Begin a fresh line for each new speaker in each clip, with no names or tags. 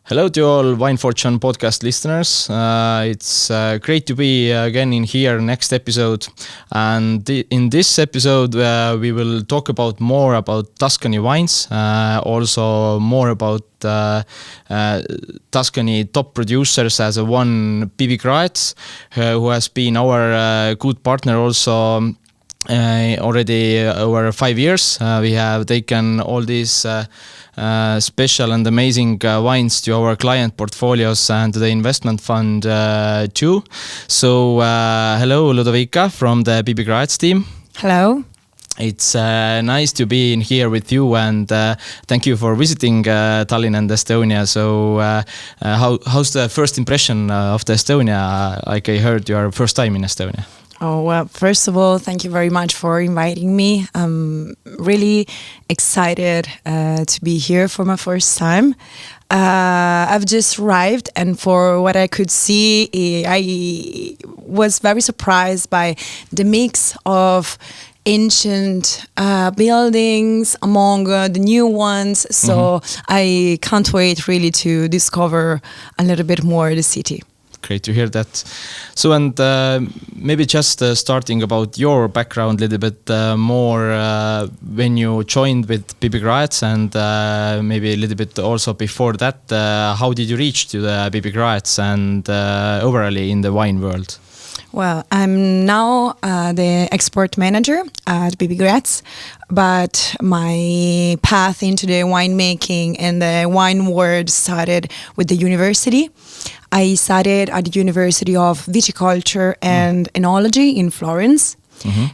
Hello to all WineFortune podcast listeners. It's great to be again in here next episode. And in this episode, we will talk about more about Tuscany wines, also more about Tuscany top producers as a one Bibi Graetz, who has been our good partner also already over 5 years. We have taken all these special and amazing wines to our client portfolios and to the investment fund too. So hello Ludovica from the Bibi Graetz team.
Hello.
It's nice to be in here with you, and thank you for visiting Tallinn and Estonia. So how's the first impression of the Estonia? Like I heard you are first time in Estonia.
Oh, well, first of all, thank you very much for inviting me. I'm really excited to be here for my first time. I've just arrived, and for what I could see, I was very surprised by the mix of ancient buildings among the new ones. So I can't wait really to discover a little bit more the city.
Great to hear that. So, and maybe just starting about your background a little bit more when you joined with Bibi Graetz, and maybe a little bit also before that, how did you reach to the Bibi Graetz and overall in the wine world?
Well, I'm now the export manager at Bibi Graetz, but my path into the winemaking and the wine world started with the university. I studied at the University of Viticulture and Enology in Florence.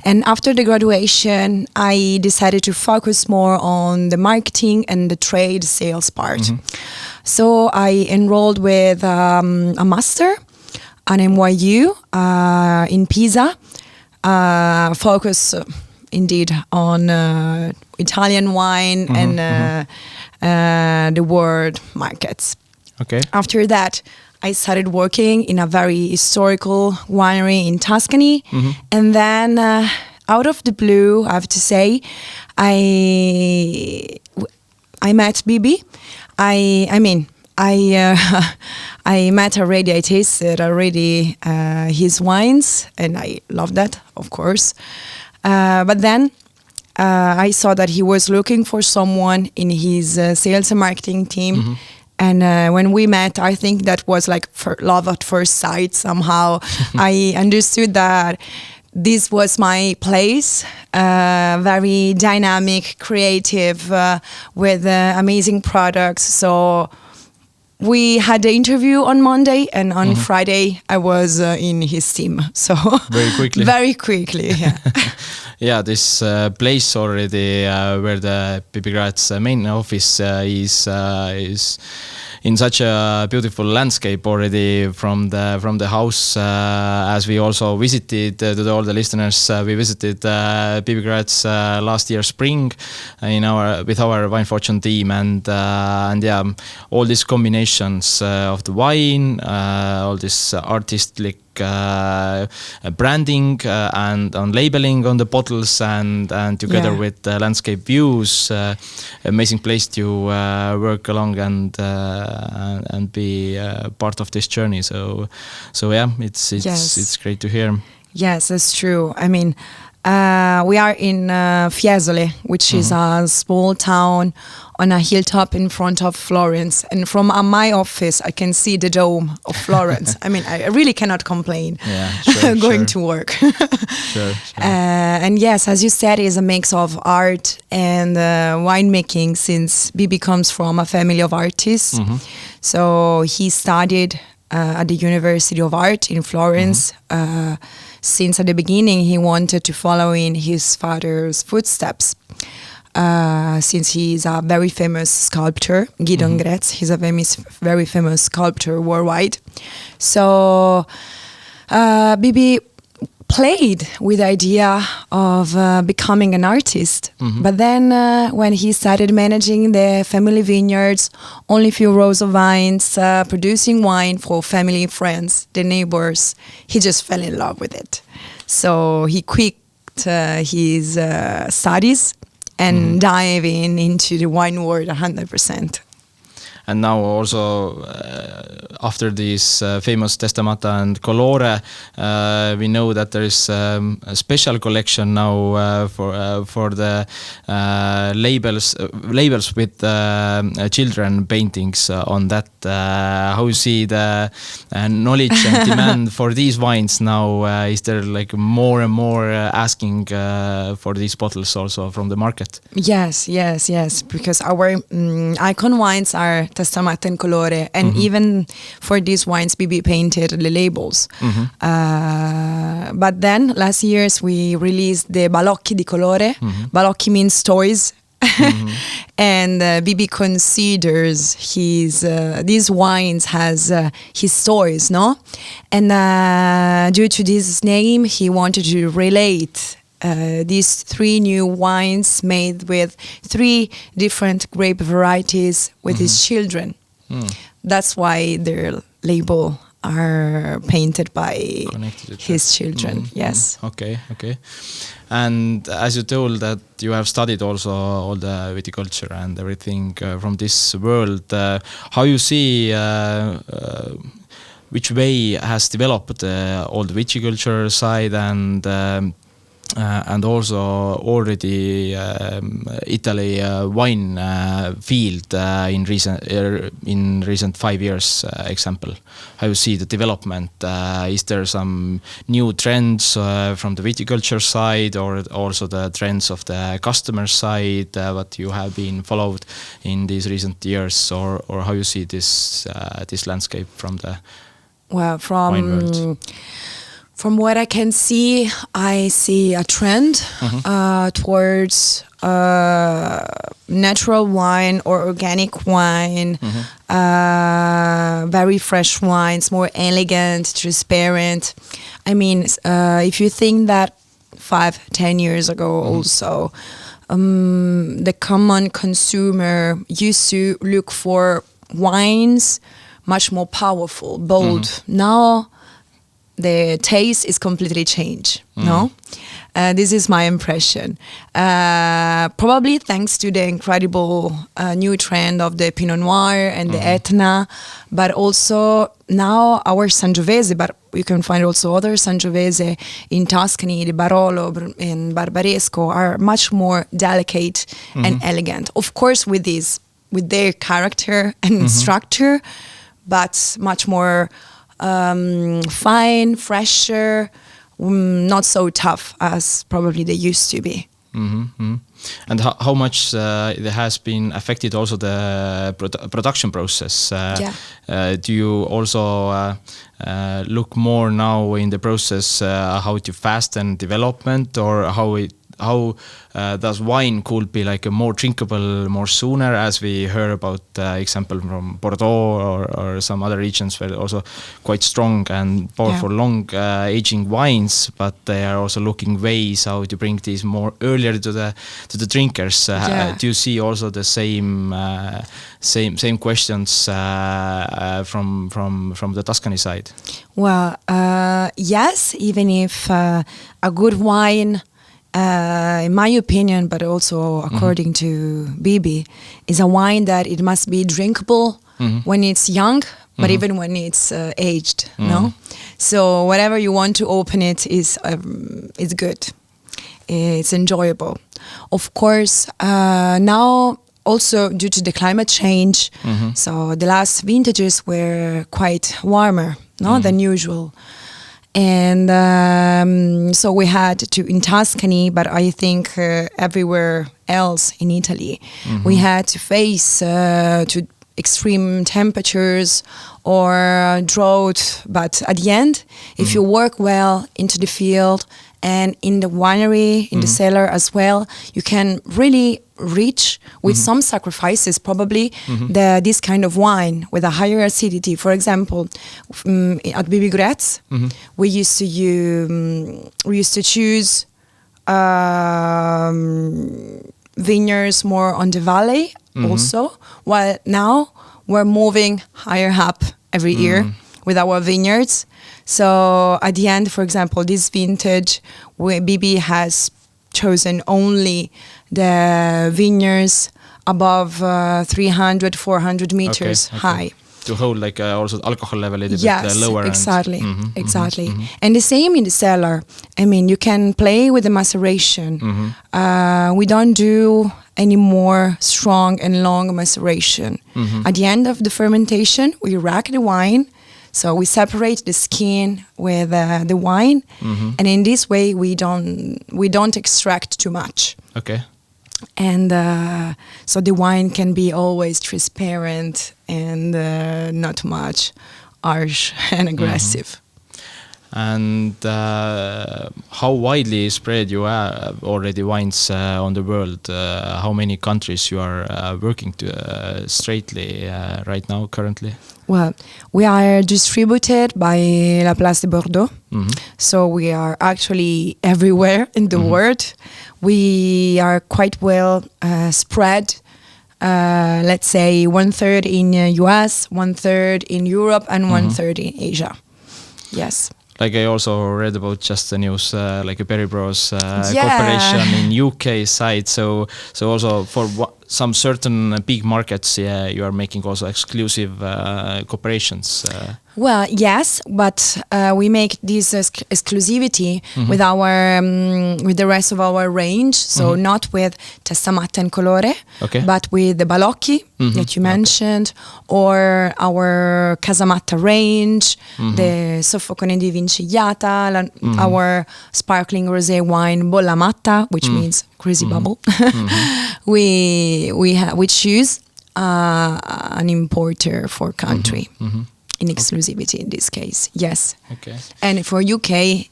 And after the graduation, I decided to focus more on the marketing and the trade sales part. So I enrolled with a master at NYU in Pisa, focus indeed on Italian wine and the world markets.
Okay.
After that, I started working in a very historical winery in Tuscany, and then out of the blue, I have to say, I met Bibi. I met already, I tasted already his wines, and I love that, of course. But then I saw that he was looking for someone in his sales and marketing team. And when we met, I think that was like love at first sight somehow. I understood that this was my place, very dynamic, creative, with amazing products. So we had the interview on Monday, and on Friday I was in his team. So
very quickly.
Very quickly, yeah.
Yeah, this place already where the Bibi Graetz main office is in such a beautiful landscape already from the house. As we also visited to all the listeners, we visited Bibi Graetz last year spring with our WineFortune team, and yeah, all these combinations of the wine, all this artistic branding and on labeling on the bottles, and together with landscape views, amazing place to work along and be part of this journey. So yeah, it's great to hear.
Yes, that's true. I mean, we are in Fiesole, which is a small town on a hilltop in front of Florence. And from my office, I can see the dome of Florence. I mean, I really cannot complain going to work.
Sure.
And yes, as you said, it's a mix of art and winemaking, since Bibi comes from a family of artists. So he studied at the University of Art in Florence. Since at the beginning, he wanted to follow in his father's footsteps. Since he is a very famous sculptor, Guidon Graetz, he's a very famous sculptor worldwide. So Bibi played with the idea of becoming an artist. But then when he started managing the family vineyards, only a few rows of vines, producing wine for family, friends, the neighbors, he just fell in love with it. So he quit his studies and dive into the wine world 100%.
and now also after these famous Testamatta and Colore, we know that there is a special collection now for the labels with children paintings on that. How you see the knowledge and demand for these wines now? Is there like more and more asking for these bottles also from the market?
Yes, because our icon wines are Testamatta and Colore, and even for these wines Bibi painted the labels. But then last years we released the Balocchi di Colore. Balocchi means toys. And Bibi considers these wines has his toys, no? And due to this name, he wanted to relate these 3 new wines made with 3 different grape varieties with his children. That's why their label are painted by his children. Yes.
Okay. And as you told that you have studied also all the viticulture and everything from this world, how you see which way has developed all the viticulture side and also already Italy wine field in recent 5 years example. How you see the development? Is there some new trends from the viticulture side, or also the trends of the customer side what you have been followed in these recent years, or how you see this landscape from the wine world?
From what I can see, I see a trend towards natural wine or organic wine, very fresh wines, more elegant, transparent. I mean, if you think that 5-10 years ago also, the common consumer used to look for wines much more powerful, bold. Now, the taste is completely changed, no? This is my impression. Probably thanks to the incredible new trend of the Pinot Noir and the Etna, but also now our Sangiovese, but you can find also other Sangiovese in Tuscany, the Barolo and Barbaresco are much more delicate and elegant. Of course, with their character and structure, but much more fine, fresher, not so tough as probably they used to be.
And how much it has been affected also the production process? Do you also look more now in the process how to fasten development, or how does wine could be like a more drinkable more sooner, as we heard about example from Bordeaux or some other regions where also quite strong and powerful long aging wines, but they are also looking ways how to bring these more earlier to the drinkers. Do you see also the same questions from the Tuscany side?
Well, yes, even if a good wine, in my opinion, but also according to Bibi, is a wine that it must be drinkable when it's young, but even when it's aged, no? So whatever you want to open it is good. It's enjoyable. Of course, now also due to the climate change, so the last vintages were quite warmer, than usual. And so we had to, in Tuscany, but I think everywhere else in Italy, we had to face to extreme temperatures or drought. But at the end, if you work well into the field and in the winery, in the cellar as well, you can really reach with some sacrifices probably this kind of wine with a higher acidity. For example, at Bibi Graetz, we used to choose vineyards more on the valley also, while now we're moving higher up every year with our vineyards. So at the end, for example, this vintage, Bibi has chosen only the vineyards above 300, 400 meters high.
To hold like also alcohol level a little bit lower.
Exactly. And the same in the cellar. I mean, you can play with the maceration. We don't do any more strong and long maceration. At the end of the fermentation, we rack the wine. So we separate the skin with the wine, and in this way we don't extract too much.
Okay.
And so the wine can be always transparent and not much harsh and aggressive.
And how widely spread you are already wines on the world? How many countries you are working to straightly right now currently?
Well, we are distributed by La Place de Bordeaux. So we are actually everywhere in the world. We are quite well spread. Let's say 1/3 in US, 1/3 in Europe, and 1/3 in Asia. Yes.
Like I also read about just the news, like a Berry Bros corporation in UK side. So also for some certain big markets, you are making also exclusive cooperations.
Well, yes, but we make this exclusivity with our with the rest of our range. So not with Testamatta and Colore, but with the Balocchi that you mentioned, or our Casamatta range, the Soffocone di Vincigliata, our sparkling rosé wine Bolla Matta, which means crazy bubble. We choose an importer for country. In exclusivity in this case, yes. Okay. And for UK,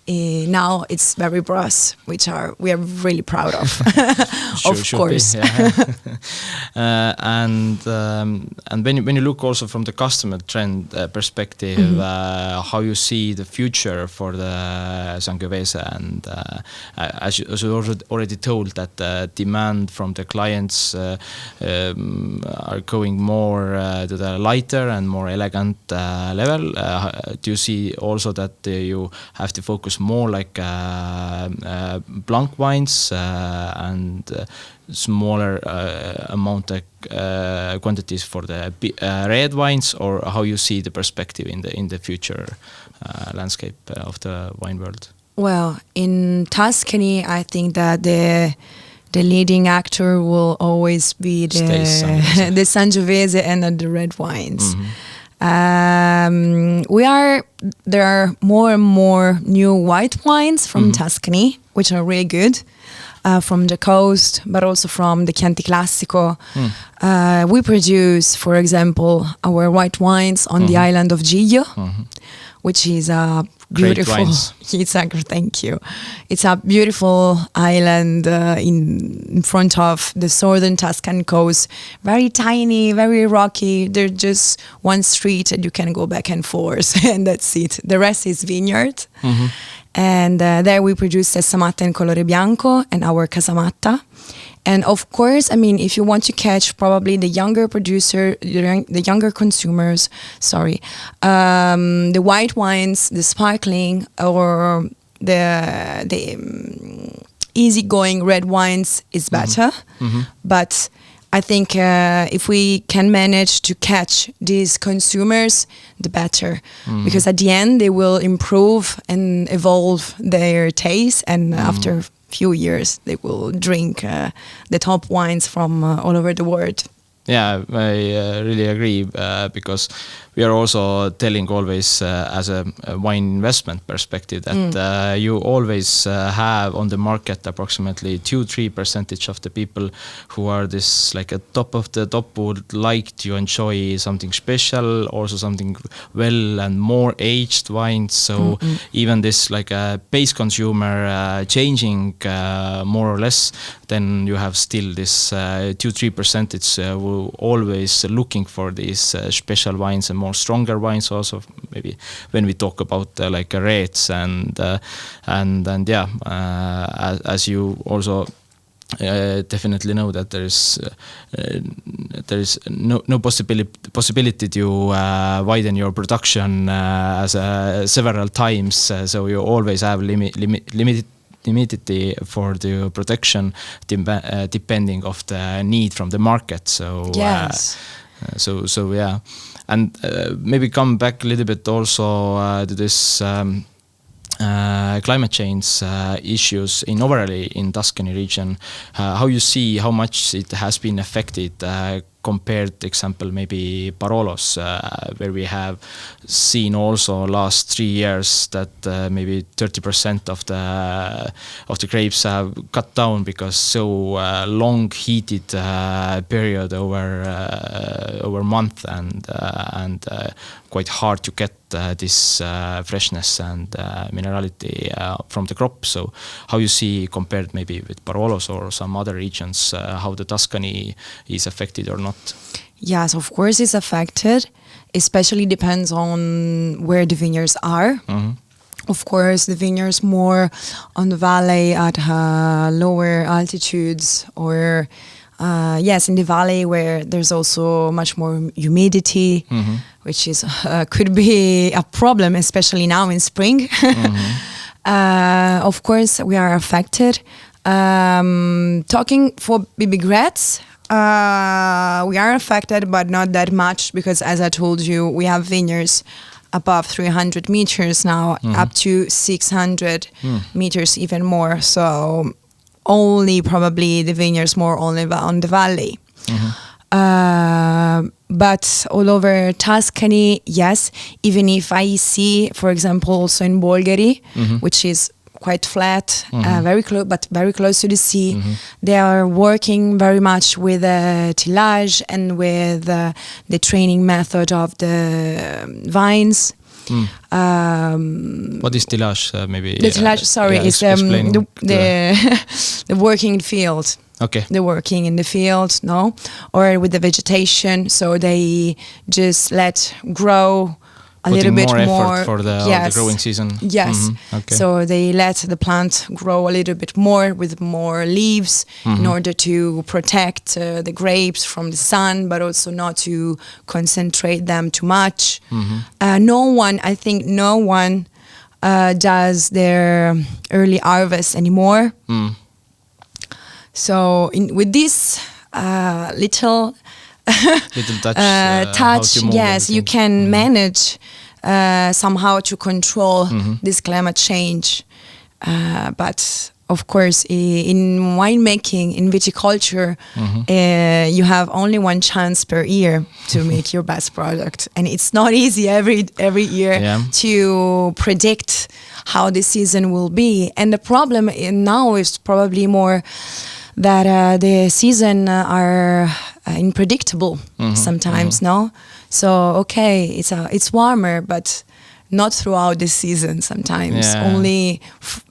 now it's Berry Bros, which we are really proud of, of course.
And when you look also from the customer trend perspective, how you see the future for the Sangiovese, and as you already told that the demand from the clients are going more to the lighter and more elegant level. Do you see also that you have to focus more like blanc wines and smaller amount of quantities for the red wines, or how you see the perspective in the future landscape of the wine world?
Well, in Tuscany, I think that the leading actor will always be the Sangiovese and the red wines. There are more and more new white wines from Tuscany, which are really good, from the coast, but also from the Chianti Classico. We produce, for example, our white wines on the island of Giglio, which is a beautiful. Thank you. It's a beautiful island in front of the southern Tuscan coast. Very tiny, very rocky. There's just one street and you can go back and forth, and that's it. The rest is vineyard. And there we produce Testamatta and Colore Bianco and our Casamatta. And of course, I mean, if you want to catch probably the younger the younger consumers, the white wines, the sparkling, or the easygoing red wines is better. But I think if we can manage to catch these consumers, the better. Because at the end, they will improve and evolve their taste, and after few years they will drink the top wines from all over the world.
Yeah, I really agree, because we are also telling always as a wine investment perspective that you always have on the market approximately 2-3% of the people who are this like a top of the top, would like to enjoy something special, also something well and more aged wines. So even this like a base consumer changing more or less, then you have still this 2-3% who always looking for these special wines and more stronger wines also, maybe when we talk about like reds and as you also definitely know that there is no possibility to widen your production as several times, so you always have limited humidity for the protection, depending of the need from the market. So
yes.
So yeah, and maybe come back a little bit also to this climate change issues in overall in Tuscany region. How you see how much it has been affected compared, example, maybe Barolos, where we have seen also last 3 years that maybe 30% of the grapes have cut down because so long heated period over month and quite hard to get this freshness and minerality from the crop. So how you see compared maybe with Barolos or some other regions, how the Tuscany is affected or not?
Yes, of course it's affected. Especially depends on where the vineyards are.
Mm-hmm.
Of course, the vineyards more on the valley at lower altitudes, or yes, in the valley where there's also much more humidity,
mm-hmm.
which is could be a problem, especially now in spring.
Mm-hmm.
Of course, we are affected. Talking for Bibi Graetz, we are affected, but not that much because, as I told you, we have vineyards above 300 meters now,
mm-hmm.
up to 600 meters, even more. So only probably the vineyards more only on the valley.
Mm-hmm.
But all over Tuscany, yes, even if I see, for example, also in Bolgheri,
mm-hmm.
which is quite flat,
mm-hmm.
very close, but very close to the sea.
Mm-hmm.
They are working very much with tillage and with the training method of the vines.
What is tillage? Maybe
the tillage, sorry, is the working in field.
Okay.
The working in the field, no, or with the vegetation. So they just let grow a little bit more
effort for the growing season.
Yes.
Mm-hmm. Okay.
So they let the plant grow a little bit more with more leaves
mm-hmm.
in order to protect the grapes from the sun, but also not to concentrate them too much.
Mm-hmm.
I think no one does their early harvest anymore.
Mm.
So with this little
touch,
yes, you can manage somehow to control this climate change. But of course, in winemaking, in viticulture, you have only one chance per year to make your best product, and it's not easy every year to predict how the season will be. And the problem now is probably more that the season are unpredictable sometimes, no? So okay, it's warmer, but not throughout the season sometimes.
Yeah.
Only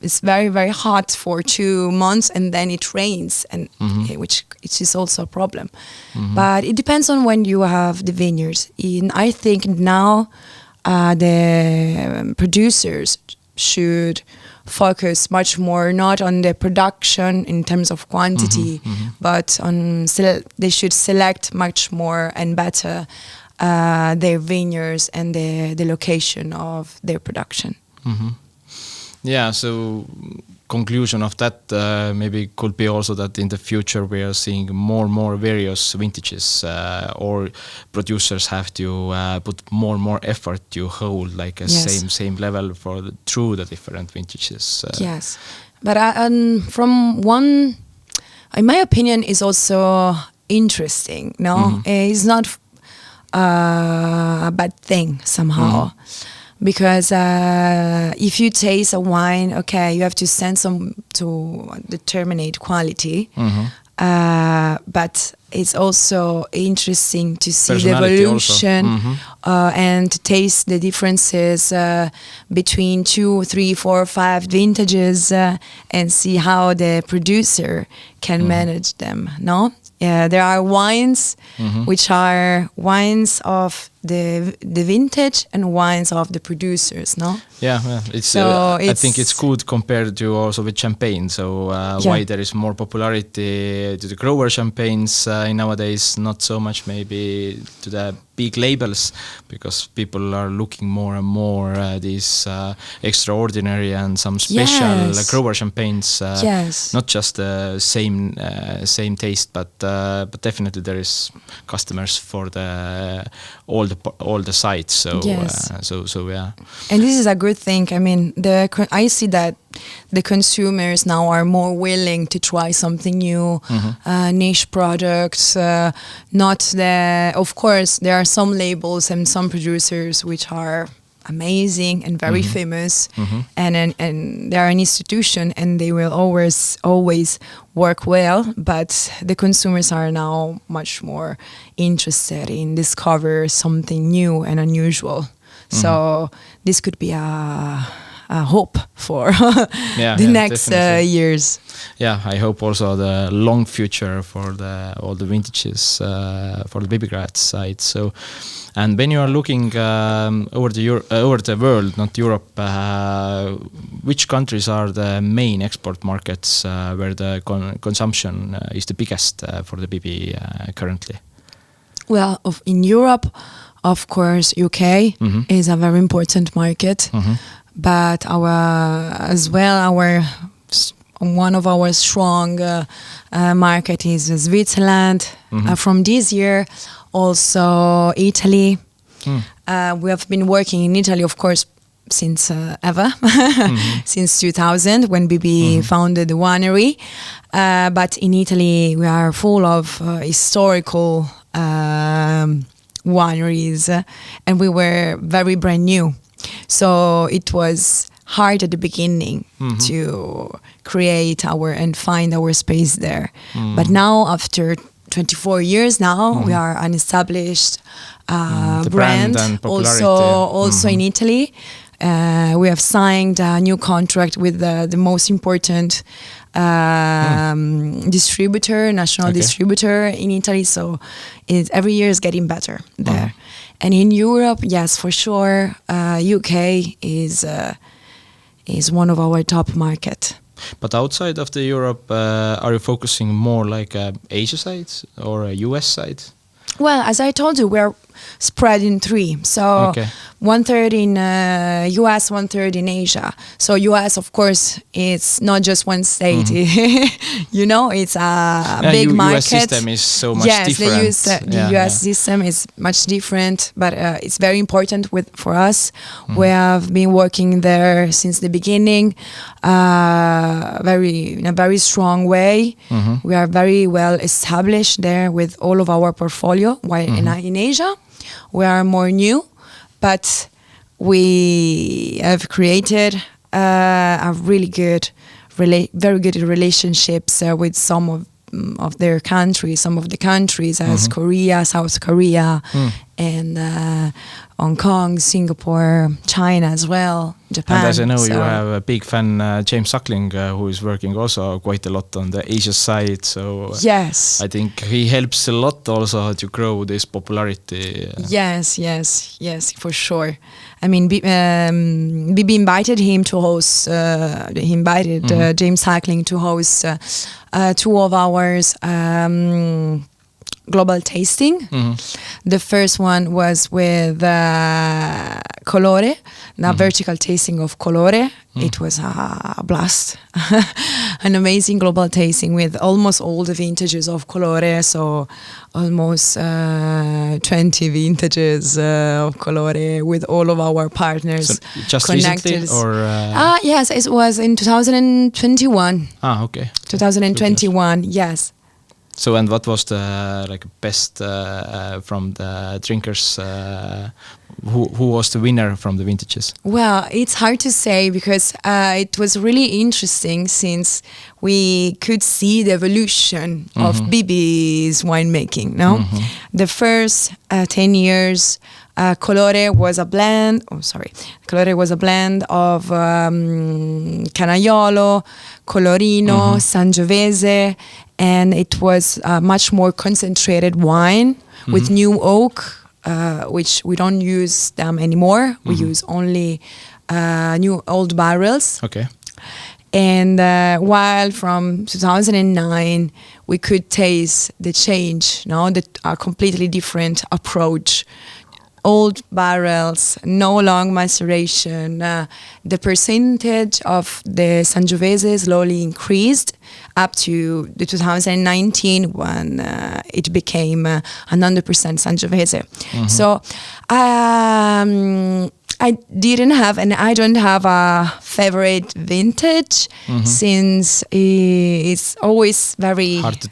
it's very, very hot for 2 months and then it rains, and which is also a problem. But it depends on when you have the vineyards. I think now the producers should focus much more not on the production in terms of quantity, but on they should select much more and better their vineyards and the location of their production.
Yeah, so conclusion of that maybe could be also that in the future we are seeing more various vintages, or producers have to put more effort to hold like a same level through the different vintages.
Yes, but from one, in my opinion, is also interesting. No, it's not a bad thing somehow. Because if you taste a wine, okay, you have to send some to determine quality, but it's also interesting to see the evolution and to taste the differences between 2, 3, 4, 5 vintages and see how the producer can manage them. No, there are wines which are wines of the vintage and wines of the producers, no?
Yeah, it's. I think it's good compared to also with champagne. So why there is more popularity to the grower champagnes nowadays, not so much maybe to the big labels, because people are looking more and more these extraordinary and some special grower champagnes. Not just the same taste, but definitely there is customers for the all the sites. So so yeah.
And this is a good thing. I mean, I see that the consumers now are more willing to try something new, niche products. Of course, there are some labels and some producers which are amazing and very famous, and they are an institution and they will always work well. But the consumers are now much more interested in discover something new and unusual. So this could be a hope for the next years.
Yeah, I hope also the long future for all the vintages for the Bibi Graetz side. So, and when you are looking over the world, not Europe, which countries are the main export markets where the consumption is the biggest for the Bibi currently?
Well, in Europe, of course, UK is a very important market. But one of our strong market is Switzerland. From this year, also Italy. We have been working in Italy, of course, since ever, since 2000 when Bibi founded the winery. But in Italy, we are full of historical wineries, and we were very brand new. So it was hard at the beginning to create and find our space there. But now, after 24 years now, we are an established brand
and
also in Italy. We have signed a new contract with the most important distributor, national distributor in Italy. So every year is getting better there. And in Europe, yes, for sure, UK is one of our top market.
But outside of the Europe, are you focusing more like Asia side or a US side?
Well, as I told you, we're spread in three. So 1/3 in US, 1/3 in Asia. So US, of course, it's not just one state. You know, it's a big market.
US system is so much different.
The US system is much different, but it's very important for us. We have been working there since the beginning, in a very strong way. We are very well established there with all of our portfolio. While in Asia, we are more new, but we have created a really good, very good relationships with some of their countries, some of the countries as Korea, South Korea, and Hong Kong, Singapore, China as well, Japan.
And as I know, you have a big fan, James Suckling, who is working also quite a lot on the Asia side. So
yes,
I think he helps a lot also to grow this popularity.
Yes, for sure. I mean, Bibi invited him to host. He invited James Suckling to host 2 of ours. Global tasting. The first one was with Colore, the vertical tasting of Colore. It was a blast. An amazing global tasting with almost all the vintages of Colore, so almost 20 vintages of Colore with all of our partners.
So just
connected.
Recently, or
yes, it was in 2021. 2021, yes.
So, and what was the best from the drinkers? Who was the winner from the vintages?
Well, it's hard to say because it was really interesting since we could see the evolution of Bibi's winemaking. No, the first 10 years. Colore was a blend. Colore was a blend of Canaiolo, Colorino, Sangiovese, and it was a much more concentrated wine with new oak which we don't use them anymore. We use only new old barrels.
Okay.
And while from 2009 we could taste the change, that are completely different approach. Old barrels, no long maceration. The percentage of the Sangiovese slowly increased up to the 2019 when it became 100% Sangiovese. So I didn't have, and I don't have a favorite vintage since it's always very
hard to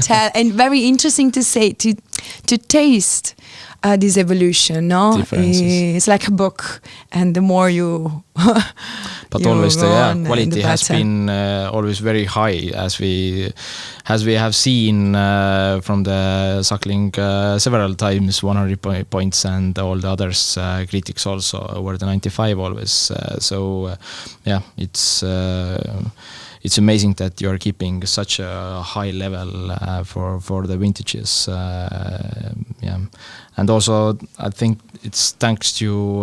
tell,
and very interesting to say to taste this evolution. No, it's like a book, and the more you.
But always the quality has been always very high, as we have seen from the suckling several times, 100 points, and all the others critics also over the 95 always. It's amazing that you are keeping such a high level for the vintages. And also I think it's thanks to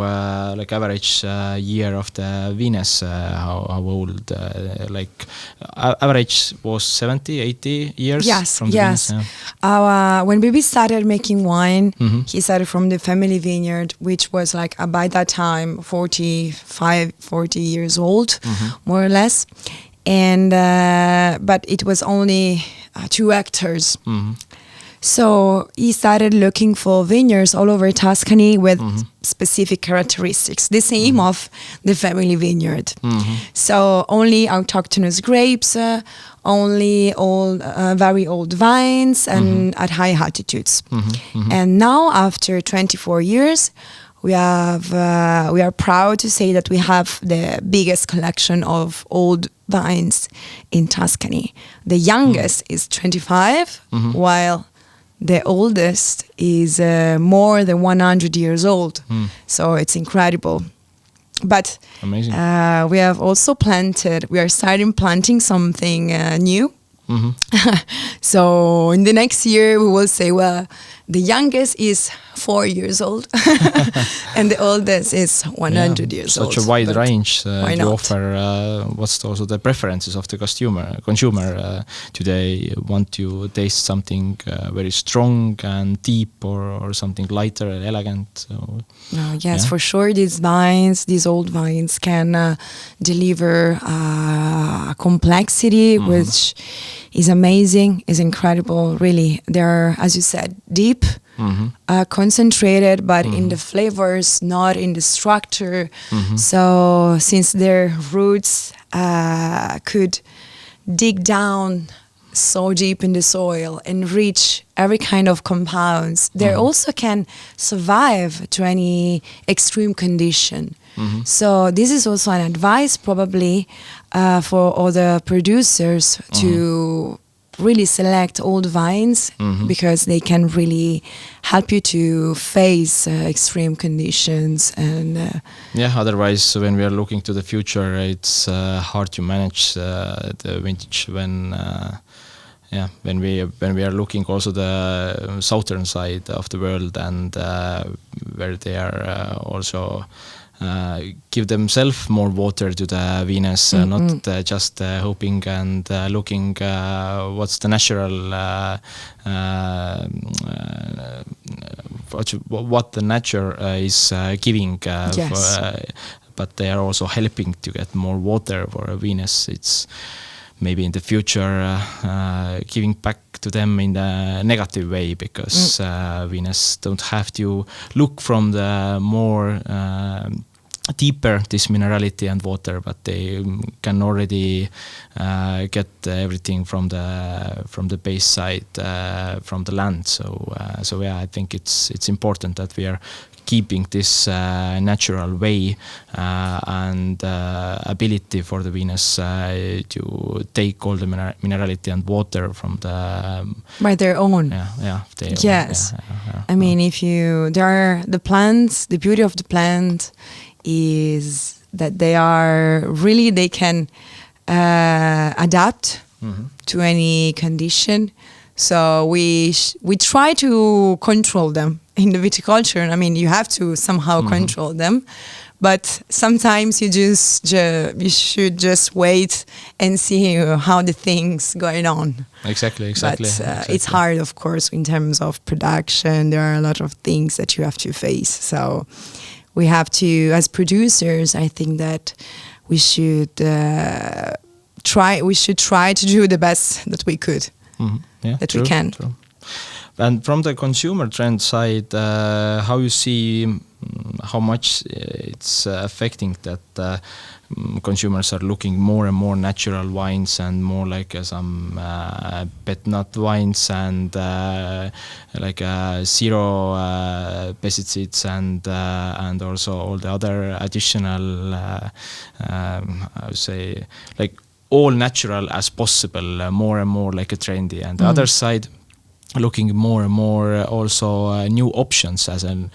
like average year of the vines, how old, average was 70, 80 years.
Yes,
from the
yes.
vines, yeah.
When Bibi started making wine, he started from the family vineyard, which was like by that time 40 years old, more or less. And but it was only 2 hectares. So he started looking for vineyards all over Tuscany with specific characteristics, the same of the family vineyard. So only autochthonous grapes, only old, very old vines, and at high altitudes. And now, after 24 years, we are proud to say that we have the biggest collection of old vines in Tuscany. The youngest is 25, while the oldest is more than 100 years old. So it's incredible. But
amazing.
We have also we are starting planting something new. So in the next year we will say, well, the youngest is 4 years old and the oldest is 100 years old.
Such a wide range
you
offer. What's also the preferences of the consumer? Do they want to taste something very strong and deep, or something lighter and elegant?
Yes, for sure. These old vines can deliver complexity, which is amazing, is incredible. Really, they're, as you said, deep, concentrated, but in the flavors, not in the structure. So since their roots could dig down so deep in the soil and reach every kind of compounds, they also can survive to any extreme condition. So this is also an advice probably for other producers to really select old vines, because they can really help you to face extreme conditions. And
otherwise when we are looking to the future, it's hard to manage the vintage when we are looking also the southern side of the world, and where they are also give themselves more water to the vines, not just hoping and looking what's the natural what the nature is giving, but they are also helping to get more water for vines. It's maybe in the future giving back to them in a negative way, because vines don't have to look from the more deeper this minerality and water, but they can already get everything from the base side, from the land. So I think it's important that we are keeping this natural way and ability for the vines to take all the minerality and water from
by their own. Yes. I mean, the plants, the beauty of the plant is that they can adapt to any condition. So we try to control them in the viticulture. I mean, you have to somehow control them, but sometimes you should just wait and see how the things going on.
Exactly.
But it's hard, of course, in terms of production. There are a lot of things that you have to face. So we have to, as producers, I think that we should try to do the best that we could, we can.
True. And from the consumer trend side, how you see how much it's affecting that consumers are looking more and more natural wines and more like some pet nut wines and like zero pesticides and also all the other additional I would say like all natural as possible, more and more like a trendy. And the other side, looking more and more also new options, as in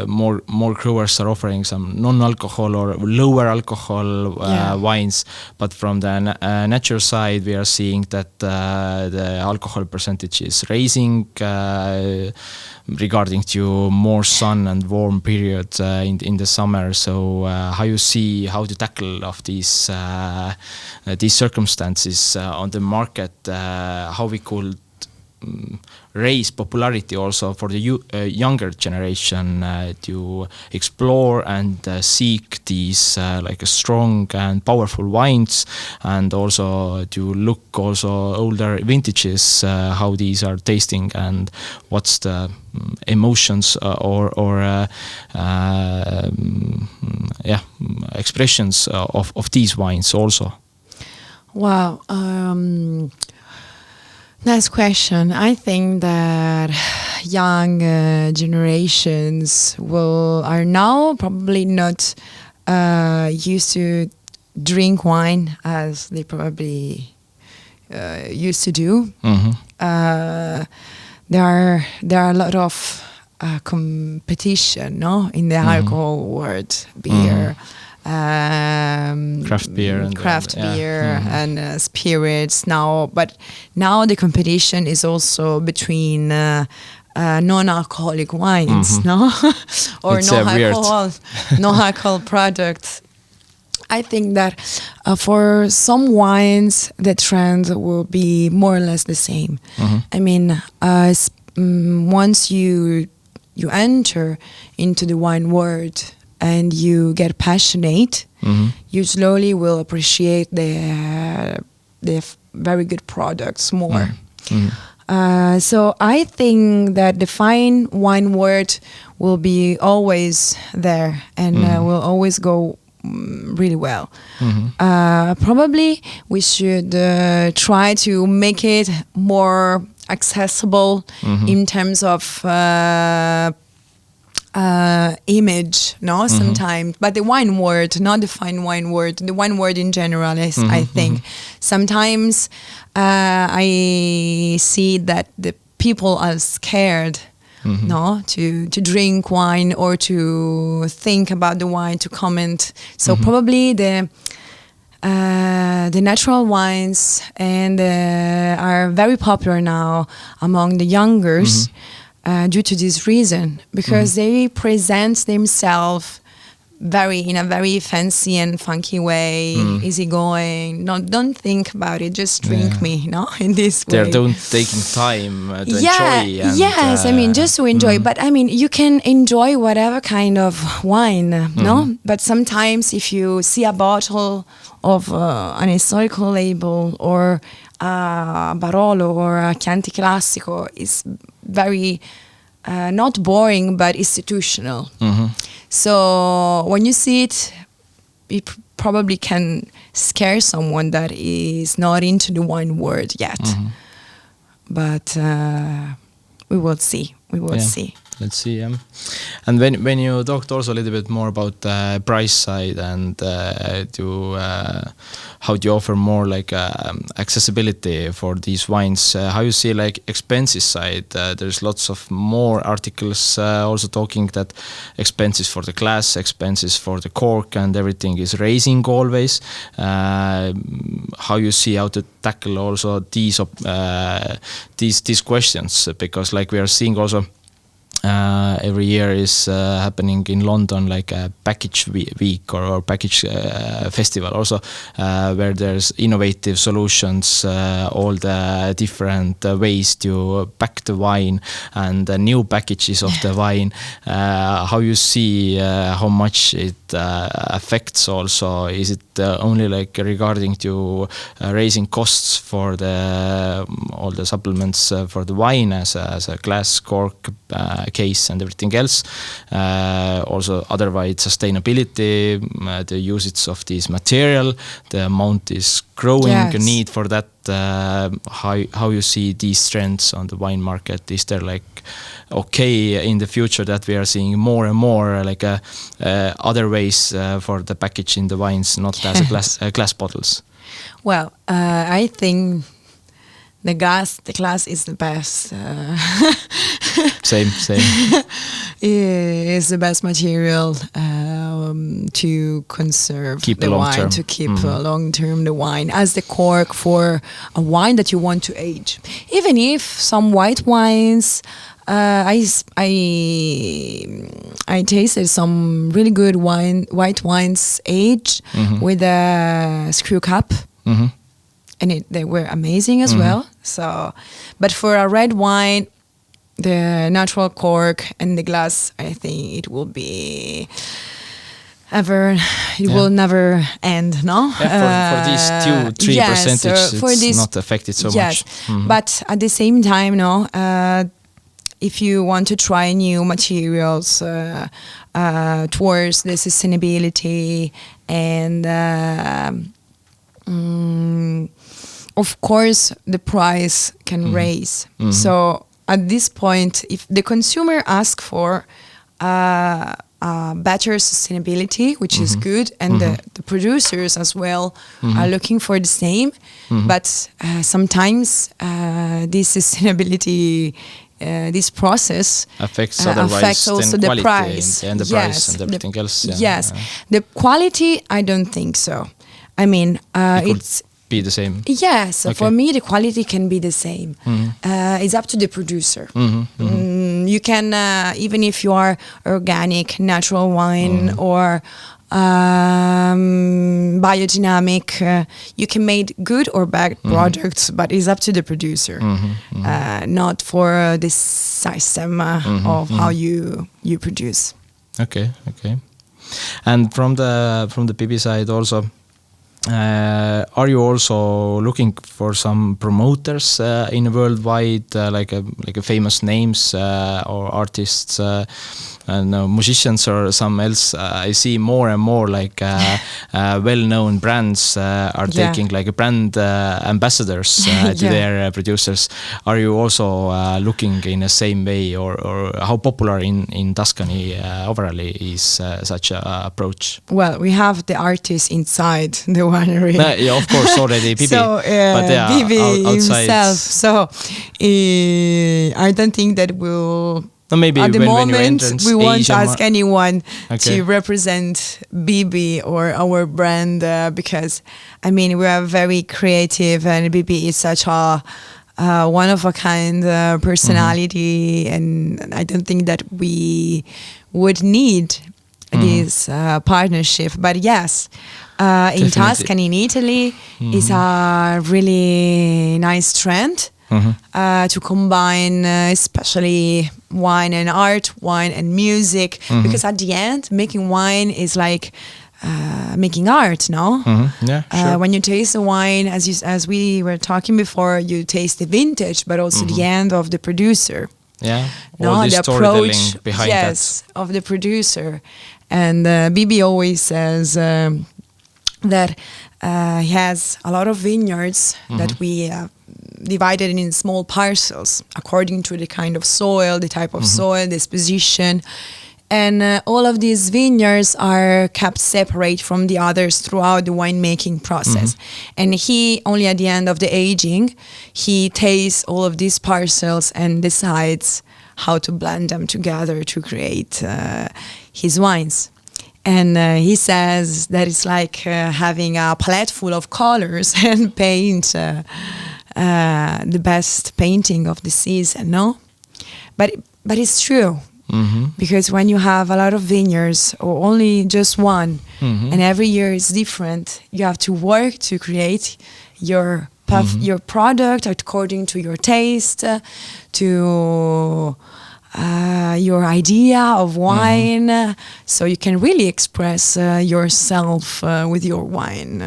more brewers are offering some non-alcohol or lower alcohol wines. But from the natural side, we are seeing that the alcohol percentage is rising regarding to more sun and warm periods in the summer. So how you see how to tackle of these circumstances on the market, how we could raise popularity also for the younger generation to explore and seek these like strong and powerful wines, and also to look also older vintages, how these are tasting and what's the emotions or expressions of these wines also.
Wow. Nice question. I think that young generations are now probably not used to drink wine as they probably used to do. There are a lot of competition, no, in the alcohol world, beer.
Craft beer
and spirits now, but now the competition is also between non-alcoholic wines, no, or no alcohol products. I think that for some wines the trend will be more or less the same. I mean, once you enter into the wine world and you get passionate, you slowly will appreciate the very good products more. So I think that the fine wine world will be always there and will always go really well. Probably we should try to make it more accessible in terms of image, no, sometimes, but the wine word, not the fine wine word, the wine word in general is, I think, sometimes I see that the people are scared, no, to drink wine or to think about the wine, to comment. So probably the natural wines and are very popular now among the youngers. Due to this reason, because they present themselves in a very fancy and funky way, easygoing. Don't think about it, just drink me, no? In this way.
They're taking time to enjoy. And,
yes, I mean, just to enjoy. But I mean, you can enjoy whatever kind of wine, no? But sometimes if you see a bottle of an historical label or Barolo or a Chianti Classico, is very not boring but institutional. So when you see it, it probably can scare someone that is not into the wine world yet. But we will see. See.
Let's see. And when you talked also a little bit more about the price side and how do you offer more like accessibility for these wines, how you see like expenses side? There's lots of more articles also talking that expenses for the glass, expenses for the cork and everything is rising always. How you see how to tackle also these questions, because like we are seeing also every year is happening in London, like a package week or package festival also, where there's innovative solutions, all the different ways to pack the wine and new packages of the wine. How you see how much it affects also? Is it only like regarding to raising costs for the all the supplements for the wine as a glass, cork, case and everything else? Also otherwise sustainability, the usage of this material, the amount is growing, need for that. How you see these trends on the wine market? Is there like in the future that we are seeing more and more like other ways for the packaging the wines, not as a glass bottles?
Well, I think the glass is the best.
Same.
Is the best material to conserve the wine, to keep long term the wine as the cork for a wine that you want to age. Even if some white wines, I tasted some really good white wines aged with a screw cap. And they were amazing as well. So, but for a red wine, the natural cork and the glass, I think it will be will never end, no?
For these 2-3%, it's not affected so much.
But at the same time, no, if you want to try new materials towards the sustainability and of course the price can raise. So at this point, if the consumer asks for better sustainability, which is good, and the producers as well are looking for the same, but sometimes this sustainability this process
affects
also the price
and the price and everything else.
The quality, I don't think so. I mean, it's
be the same.
Yes, for me the quality can be the same. It's up to the producer. You can even if you are organic, natural wine or biodynamic, you can make good or bad products, but it's up to the producer, not for the system of how you produce.
Okay. And from the Bibi side also, are you also looking for some promoters in worldwide, like a famous names or artists and musicians or some else? I see more and more like well-known brands are taking like brand ambassadors to their producers. Are you also looking in the same way, or how popular in Tuscany overall is such an approach?
Well, we have the artists inside the winery.
Of course, already Bibi.
So, Bibi himself. So, I don't think that we'll.
Maybe
at the moment we won't ask anyone
to
represent Bibi or our brand because I mean we are very creative and Bibi is such a one of a kind personality, and I don't think that we would need this partnership. But yes, in Tuscany, in Italy, is a really nice trend. To combine especially wine and art, wine and music, because at the end making wine is like making art, no?
Sure.
When you taste the wine, as we were talking before, you taste the vintage, but also the end of the producer.
All the storytelling behind
that. Of the producer. And Bibi always says that he has a lot of vineyards that we divided in small parcels according to the kind of soil, the type of soil, this position. And all of these vineyards are kept separate from the others throughout the winemaking process. And he, only at the end of the aging, he tastes all of these parcels and decides how to blend them together to create his wines. And he says that it's like having a palette full of colors and paint the best painting of the season, no? But it's true. Because when you have a lot of vineyards or only just one, and every year is different, you have to work to create your your product according to your taste, to your idea of wine, so you can really express yourself with your wine.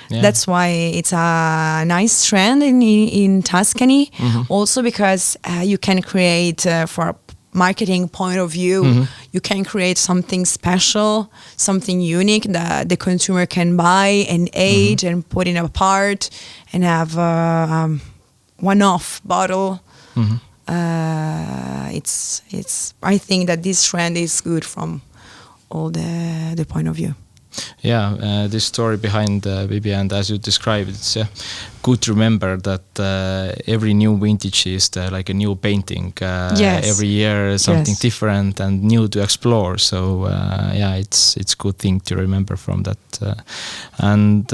That's why it's a nice trend in Tuscany. Also because you can create for a marketing point of view, you can create something special, something unique that the consumer can buy and age and put in a part and have a one-off bottle. It's I think that this trend is good from all the point of view.
Yeah, this story behind Bibi, and as you described, it's good to remember that every new vintage is like a new painting. Every year something different and new to explore. So it's good thing to remember from that. And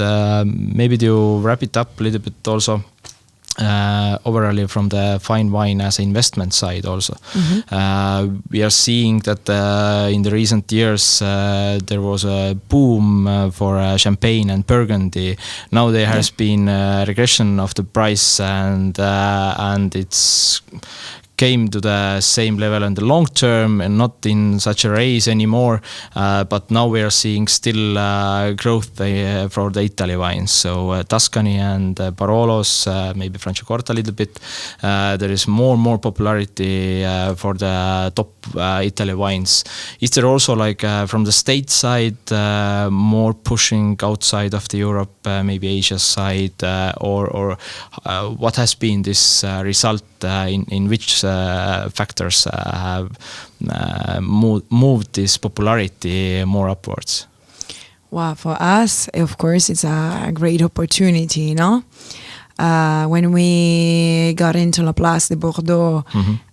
maybe to wrap it up a little bit also. Overall from the fine wine as an investment side also. We are seeing that in the recent years there was a boom for champagne and Burgundy. Now there has been a regression of the price and it's came to the same level in the long term and not in such a race anymore. But now we are seeing still growth for the Italy wines. So Tuscany and Barolos, maybe Franciacorta a little bit. There is more popularity for the top Italy wines. Is there also like from the state side more pushing outside of the Europe, maybe Asia side, or what has been this result in which factors have moved this popularity more upwards?
Well, for us, of course, it's a great opportunity, no? When we got into La Place de Bordeaux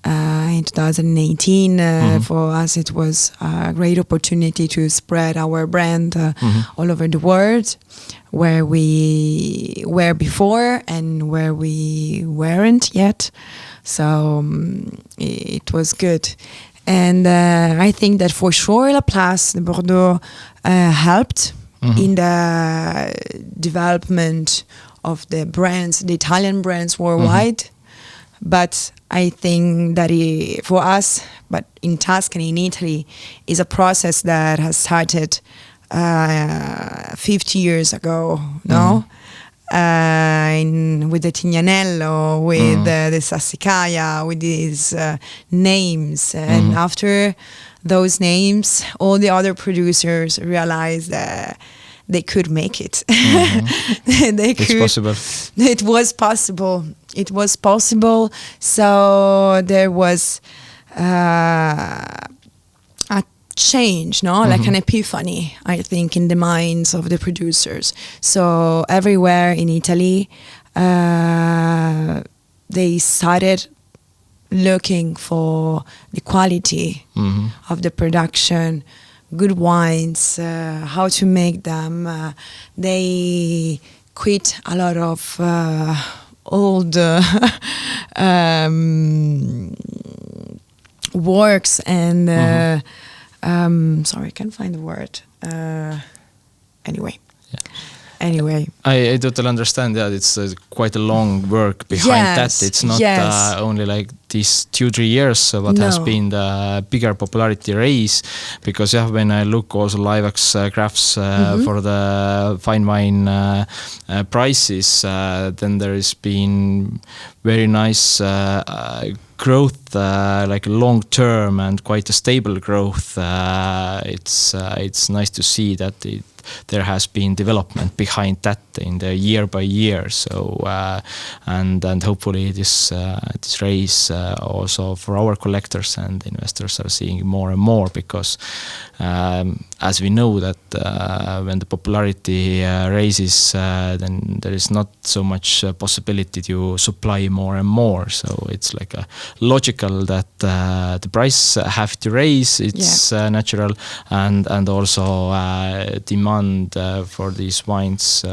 in 2018, for us it was a great opportunity to spread our brand all over the world, where we were before and where we weren't yet. So it was good. And I think that for sure La Place de Bordeaux helped in the development of the brands, the Italian brands worldwide. But I think that for us, but in Tuscany, in Italy, is a process that has started 50 years ago, no? With the Tignanello, with the Sassicaia, with these names. And after those names, all the other producers realized that they could make it. It's possible. It was possible. It was possible. So there was a change, no? Like an epiphany, I think, in the minds of the producers. So everywhere in Italy, they started looking for the quality of the production, good wines, how to make them. They quit a lot of old works and sorry, I can't find the word. Anyway. I
totally understand that it's quite a long work behind that. It's not only like these 2-3 years what has been the bigger popularity race, because when I look also Livex graphs for the fine wine prices, then there has been very nice growth, like long term and quite a stable growth. It's nice to see that there has been development behind that in the year by year. So and hopefully this race also for our collectors and investors are seeing more and more, because as we know that when the popularity raises, then there is not so much possibility to supply more and more. So it's like a logical that the price have to raise. It's natural, and also demand for these wines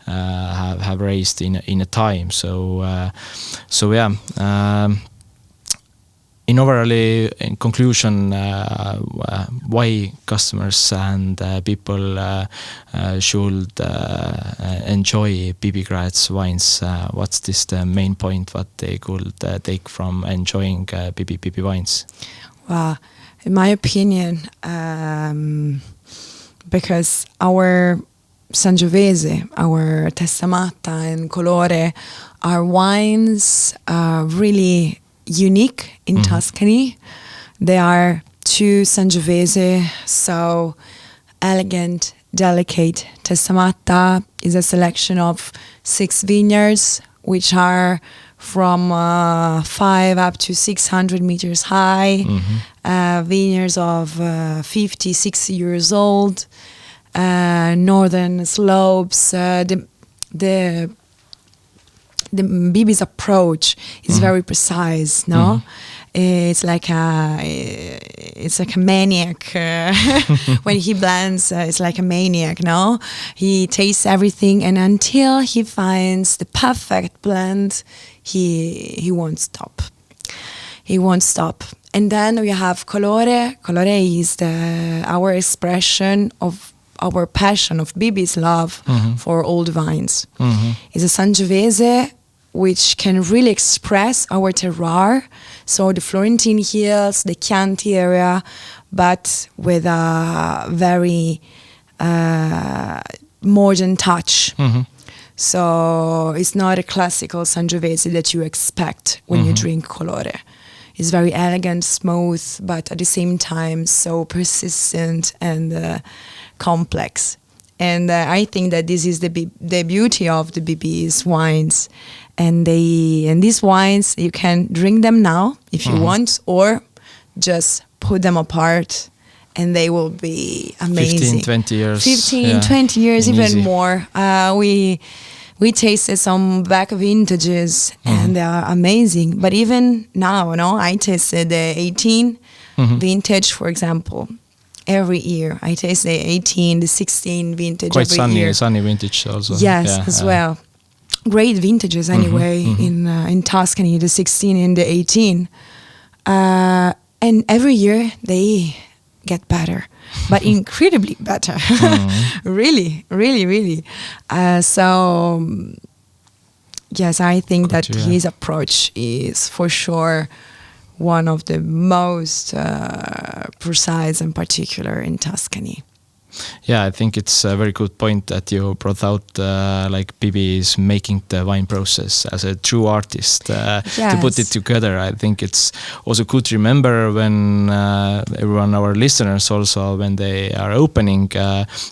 have raised in a time. So in overall, in conclusion, why customers and people should enjoy Bibi Graetz wines? What's the main point what they could take from enjoying Bibi wines?
Well, in my opinion, because our Sangiovese, our Testamatta and Colore, our wines are really unique in Tuscany. They are two Sangiovese, so elegant, delicate. Testamatta is a selection of 6 vineyards, which are from 5 up to 600 meters high, vineyards of 50, 60 years old, northern slopes. The Bibi's approach is very precise, no? It's like a maniac. When he blends, it's like a maniac, no? He tastes everything, and until he finds the perfect blend, he won't stop. He won't stop. And then we have Colore. Colore is our expression of our passion, of Bibi's love for old vines. It's a Sangiovese which can really express our terroir, so the Florentine hills, the Chianti area, but with a very modern touch. So it's not a classical Sangiovese that you expect when you drink Colore. It's very elegant, smooth, but at the same time so persistent and complex. And I think that this is the beauty of the Bibi's wines. And these wines, you can drink them now if you want, or just put them apart and they will be amazing.
15, 20 years.
20 years, even
easy.
more. We tasted some back vintages and they are amazing. But even now, I tasted the 18 vintage, for example. Every year I taste the 18, the 16 vintage.
Quite
every year.
sunny vintage also.
Yes, as well. Great vintages anyway in Tuscany, the 16 and the 18. And every year they get better, but incredibly better. Really, really, really. So, yes, I think that his approach is for sure one of the most precise and particular in Tuscany.
Yeah, I think it's a very good point that you brought out, like Bibi is making the wine process as a true artist to put it together. I think it's also good to remember when everyone, our listeners also, when they are opening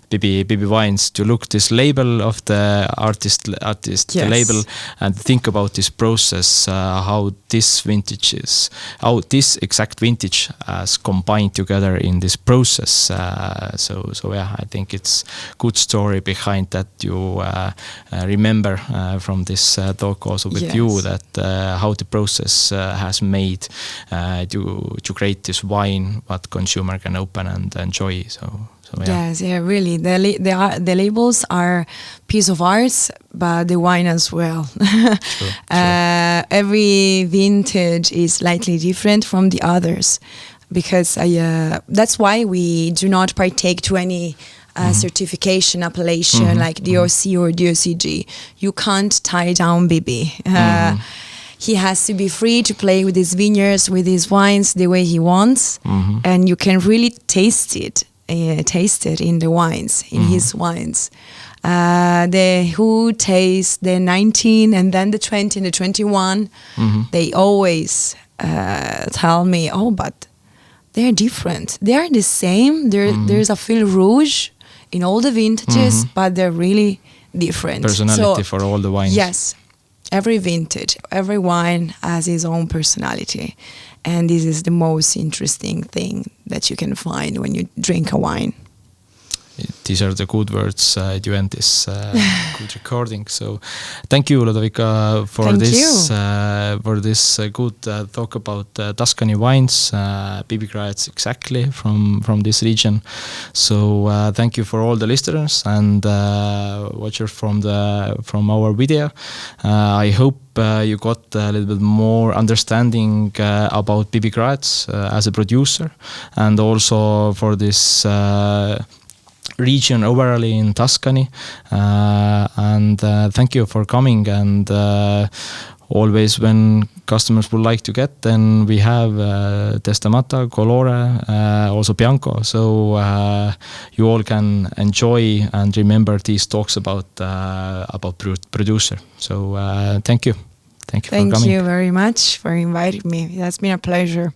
Bibi wines, to look this label of the artist the label, and think about this process, how this exact vintage is combined together in this process. So yeah, I think it's good story behind that you remember from this talk also with you, that how the process has made to create this wine what consumer can open and enjoy. So yeah.
Yes, yeah, really. The labels are piece of art, but the wine as well.
True.
Every vintage is slightly different from the others, because that's why we do not partake to any certification appellation like DOC or DOCG. You can't tie down Bibi. He has to be free to play with his vineyards, with his wines the way he wants, and you can really taste it in the wines, in his wines. Who taste the 19 and then the 20 and the 21, they always tell me, but they're different. They are the same. There's a fil rouge in all the vintages, but they're really different.
Personality for all the wines.
Yes. Every vintage, every wine has its own personality. And this is the most interesting thing that you can find when you drink a wine.
these are the good words to end this good recording. So thank you, Ludovica, for this good talk about Tuscany wines, Bibi Graetz exactly from this region. So thank you for all the listeners and watchers from our video. I hope you got a little bit more understanding about Bibi Graetz as a producer, and also for this region overall in Tuscany. And thank you for coming. And always when customers would like to get, then we have Testamatta, Colore, also Bianco. So you all can enjoy and remember these talks about producer. So thank you. Thank you for coming.
Thank you very much for inviting me. It has been a pleasure.